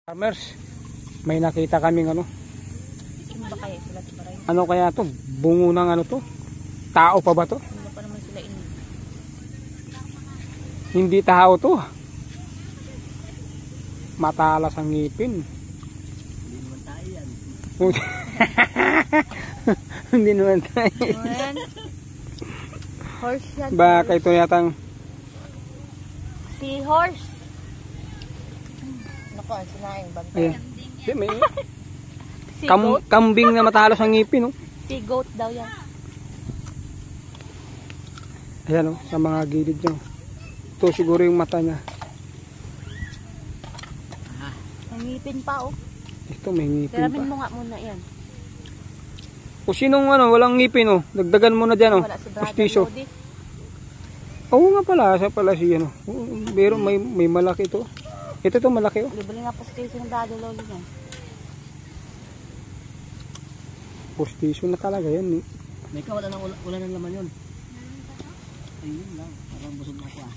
Farmers, may nakita kaming ano. Ba kaya sila Ano kaya to? Bungo ng ano to? Tao pa ba to? Hindi pa naman sila ini. Hindi tao to. Matalas ang ngipin. Hindi naman tayo yan. Hindi naman tayo. Horse yan. Baka ito yatang Seahorse. Naku, ang sinaing bantay. ayan. Di, may Seagoat. kambing na matalas ang ngipin, oh. Seagoat daw yan. Ayan, oh, sa mga gilid niya. Ito siguro yung mata niya. Ang ngipin pa, oh. Ito may ngipin Tiramin pa. mo nga muna yan. O sinong ano, walang ngipin, oh. Dagdagan mo na dyan, oh. Wala si Brother Pustiso. Lodi. Oo nga pala, siya pala si ano. Pero may malaki ito. Ito to malaki, oh. Bibili nga pustiso ng Brother Lodi niya. Pustiso na talaga yan, eh. May ka, wala ng laman yun. Ayun lang, parang busog na ako ah.